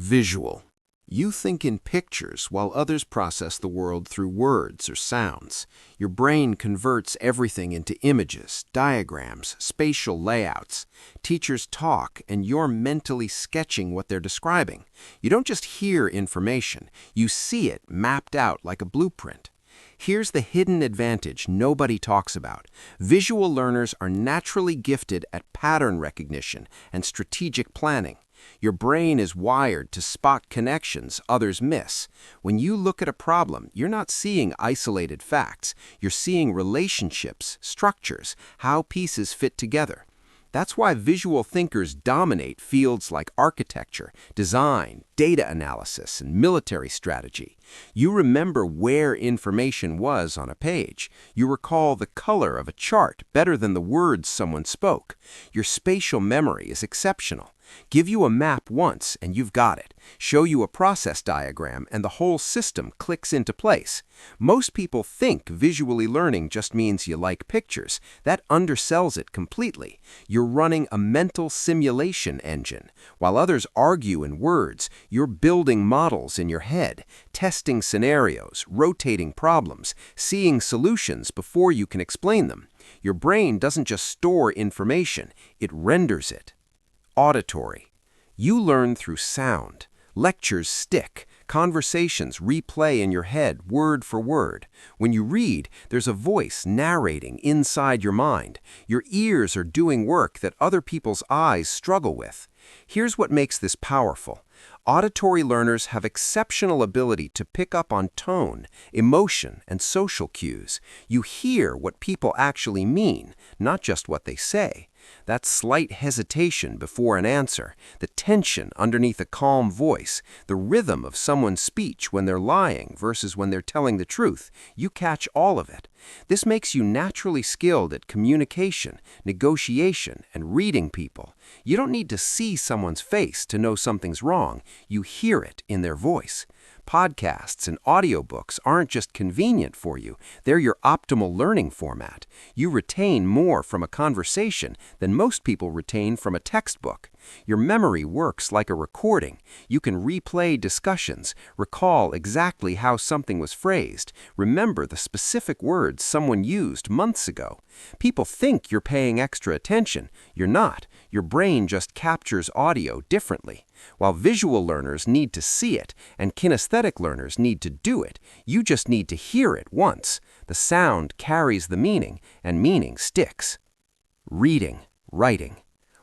Visual. You think in pictures while others process the world through words or sounds. Your brain converts everything into images, diagrams, spatial layouts. Teachers talk and you're mentally sketching what they're describing. You don't just hear information, you see it mapped out like a blueprint. Here's the hidden advantage nobody talks about. Visual learners are naturally gifted at pattern recognition and strategic planning. Your brain is wired to spot connections others miss. When you look at a problem, you're not seeing isolated facts. You're seeing relationships, structures, how pieces fit together. That's why visual thinkers dominate fields like architecture, design, data analysis, and military strategy. You remember where information was on a page. You recall the color of a chart better than the words someone spoke. Your spatial memory is exceptional. Give you a map once and you've got it. Show you a process diagram and the whole system clicks into place. Most people think visually learning just means you like pictures. That undersells it completely. You're running a mental simulation engine. While others argue in words, you're building models in your head, testing scenarios, rotating problems, seeing solutions before you can explain them. Your brain doesn't just store information, it renders it. Auditory. You learn through sound. Lectures stick. Conversations replay in your head word for word. When you read, there's a voice narrating inside your mind. Your ears are doing work that other people's eyes struggle with. Here's what makes this powerful. Auditory learners have exceptional ability to pick up on tone, emotion, and social cues. You hear what people actually mean, not just what they say. That slight hesitation before an answer, the tension underneath a calm voice, the rhythm of someone's speech when they're lying versus when they're telling the truth, you catch all of it. This makes you naturally skilled at communication, negotiation, and reading people. You don't need to see someone's face to know something's wrong. You hear it in their voice. Podcasts and audiobooks aren't just convenient for you, they're your optimal learning format. You retain more from a conversation than most people retain from a textbook. Your memory works like a recording. You can replay discussions, recall exactly how something was phrased, remember the specific words someone used months ago. People think you're paying extra attention. You're not. Your brain just captures audio differently. While visual learners need to see it and kinesthetic learners need to do it, you just need to hear it once. The sound carries the meaning, and meaning sticks. Reading, writing.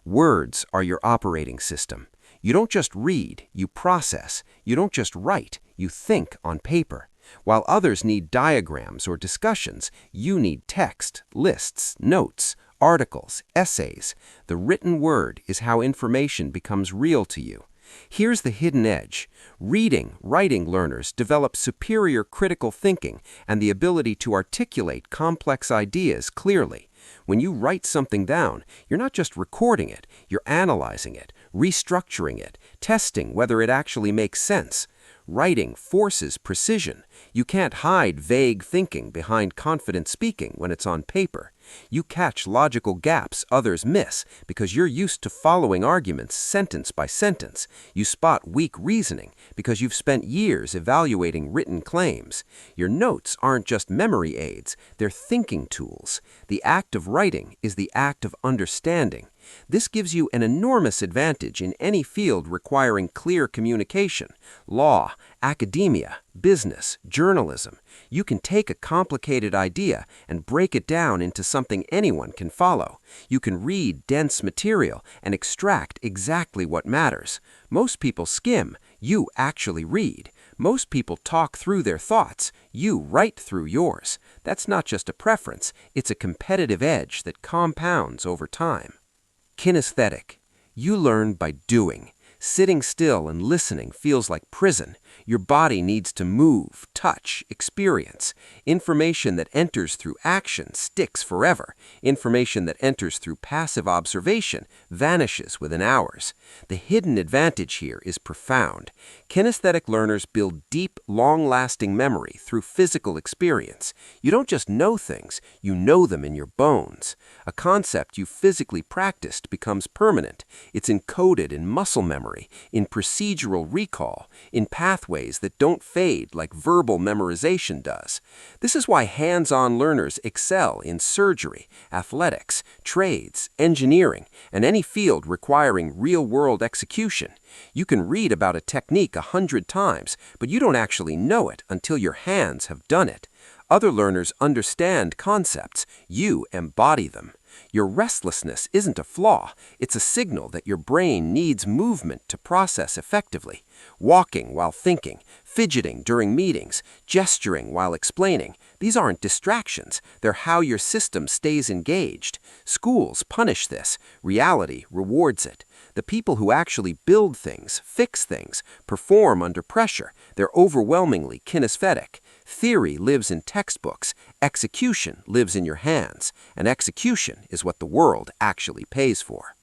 Words are your operating system. You don't just read, you process. You don't just write, you think on paper. While others need diagrams or discussions, you need text, lists, notes, articles, essays. The written word is how information becomes real to you. Here's the hidden edge. Reading, writing learners develop superior critical thinking and the ability to articulate complex ideas clearly. When you write something down, you're not just recording it, you're analyzing it, restructuring it, testing whether it actually makes sense. Writing forces precision. You can't hide vague thinking behind confident speaking when it's on paper. You catch logical gaps others miss because you're used to following arguments sentence by sentence. You spot weak reasoning because you've spent years evaluating written claims. Your notes aren't just memory aids, they're thinking tools. The act of writing is the act of understanding. This gives you an enormous advantage in any field requiring clear communication: law, academia, business, journalism. You can take a complicated idea and break it down into something anyone can follow. You can read dense material and extract exactly what matters. Most people skim, you actually read. Most people talk through their thoughts, you write through yours. That's not just a preference, it's a competitive edge that compounds over time. Kinesthetic. You learn by doing. Sitting still and listening feels like prison. Your body needs to move, touch, experience. Information that enters through action sticks forever. Information that enters through passive observation vanishes within hours. The hidden advantage here is profound. Kinesthetic learners build deep, long-lasting memory through physical experience. You don't just know things, you know them in your bones. A concept you physically practiced becomes permanent. It's encoded in muscle memory memory, in procedural recall, in pathways that don't fade like verbal memorization does. This is why hands-on learners excel in surgery, athletics, trades, engineering, and any field requiring real-world execution. You can read about a technique 100 times, but you don't actually know it until your hands have done it. Other learners understand concepts, you embody them. Your restlessness isn't a flaw, it's a signal that your brain needs movement to process effectively. Walking while thinking, fidgeting during meetings, gesturing while explaining, these aren't distractions, they're how your system stays engaged. Schools punish this, reality rewards it. The people who actually build things, fix things, perform under pressure, they're overwhelmingly kinesthetic. Theory lives in textbooks, execution lives in your hands, and execution is what the world actually pays for.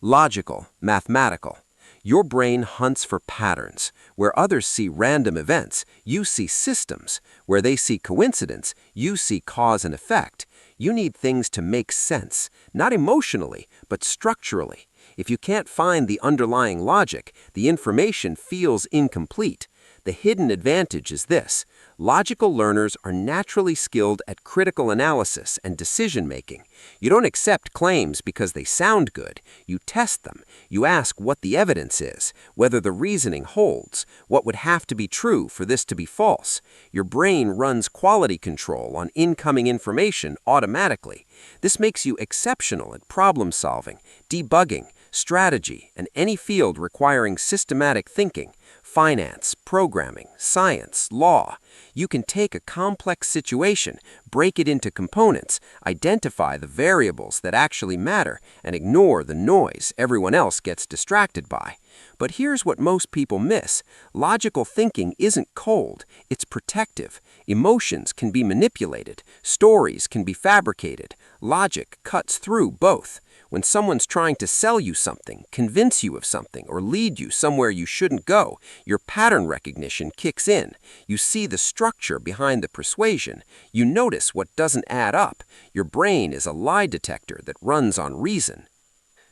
Logical, mathematical. Your brain hunts for patterns. Where others see random events, you see systems. Where they see coincidence, you see cause and effect. You need things to make sense, not emotionally, but structurally. If you can't find the underlying logic, the information feels incomplete. The hidden advantage is this: logical learners are naturally skilled at critical analysis and decision-making. You don't accept claims because they sound good. You test them. You ask what the evidence is, whether the reasoning holds, what would have to be true for this to be false. Your brain runs quality control on incoming information automatically. This makes you exceptional at problem-solving, debugging, strategy, and any field requiring systematic thinking. Finance, programming, science, law. You can take a complex situation, break it into components, identify the variables that actually matter, and ignore the noise everyone else gets distracted by. But here's what most people miss. Logical thinking isn't cold, it's protective. Emotions can be manipulated, stories can be fabricated. Logic cuts through both. When someone's trying to sell you something, convince you of something, or lead you somewhere you shouldn't go, your pattern recognition kicks in. You see the structure behind the persuasion. You notice what doesn't add up. Your brain is a lie detector that runs on reason.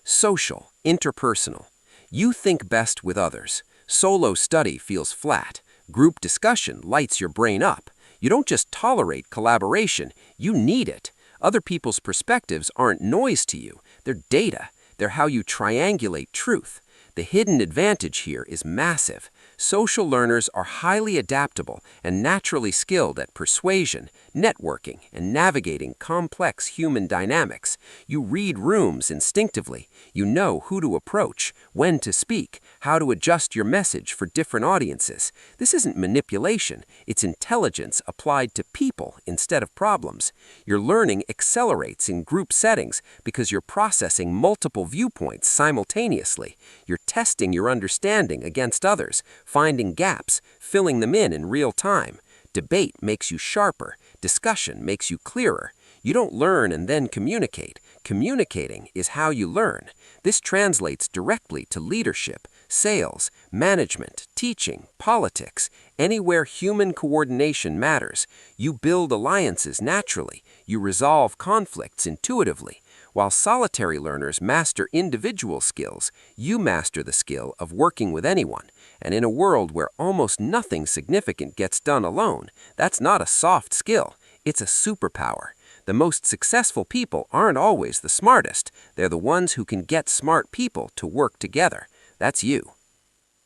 Social, interpersonal. You think best with others. Solo study feels flat. Group discussion lights your brain up. You don't just tolerate collaboration, you need it. Other people's perspectives aren't noise to you. They're data. They're how you triangulate truth. The hidden advantage here is massive. Social learners are highly adaptable and naturally skilled at persuasion, networking, and navigating complex human dynamics. You read rooms instinctively. You know who to approach, when to speak, how to adjust your message for different audiences. This isn't manipulation. It's intelligence applied to people instead of problems. Your learning accelerates in group settings because you're processing multiple viewpoints simultaneously. You're testing your understanding against others, finding gaps, filling them in real time. Debate makes you sharper. Discussion makes you clearer. You don't learn and then communicate. Communicating is how you learn. This translates directly to leadership, sales, management, teaching, politics. Anywhere human coordination matters, you build alliances naturally. You resolve conflicts intuitively. While solitary learners master individual skills, you master the skill of working with anyone. And in a world where almost nothing significant gets done alone, that's not a soft skill, it's a superpower. The most successful people aren't always the smartest. They're the ones who can get smart people to work together. That's you.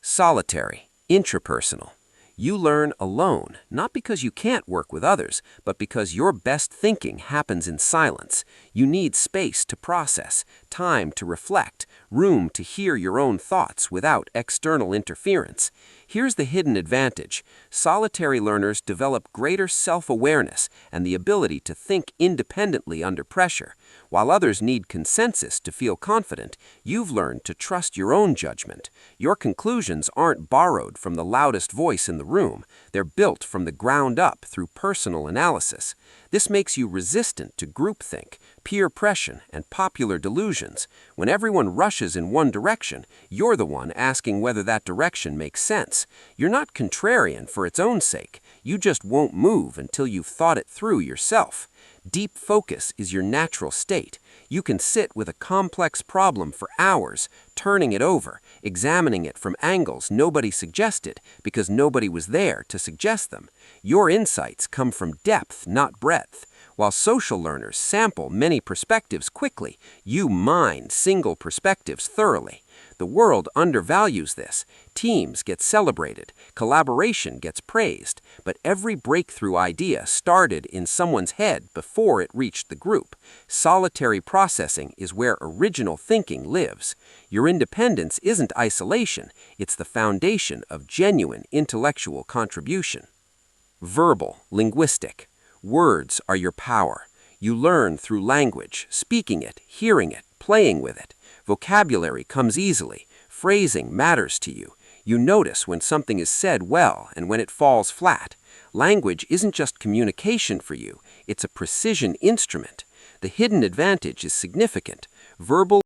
Solitary, intrapersonal. You learn alone, not because you can't work with others, but because your best thinking happens in silence. You need space to process, time to reflect, room to hear your own thoughts without external interference. Here's the hidden advantage. Solitary learners develop greater self-awareness and the ability to think independently under pressure. While others need consensus to feel confident, you've learned to trust your own judgment. Your conclusions aren't borrowed from the loudest voice in the room. They're built from the ground up through personal analysis. This makes you resistant to groupthink, peer pressure, and popular delusions. When everyone rushes in one direction, you're the one asking whether that direction makes sense. You're not contrarian for its own sake. You just won't move until you've thought it through yourself. Deep focus is your natural state. You can sit with a complex problem for hours, turning it over, examining it from angles nobody suggested because nobody was there to suggest them. Your insights come from depth, not breadth. While social learners sample many perspectives quickly, you mine single perspectives thoroughly. The world undervalues this. Teams get celebrated, collaboration gets praised, but every breakthrough idea started in someone's head before it reached the group. Solitary processing is where original thinking lives. Your independence isn't isolation, it's the foundation of genuine intellectual contribution. Verbal, linguistic. Words are your power. You learn through language, speaking it, hearing it, playing with it. Vocabulary comes easily. Phrasing matters to you. You notice when something is said well and when it falls flat. Language isn't just communication for you, it's a precision instrument. The hidden advantage is significant. Verbal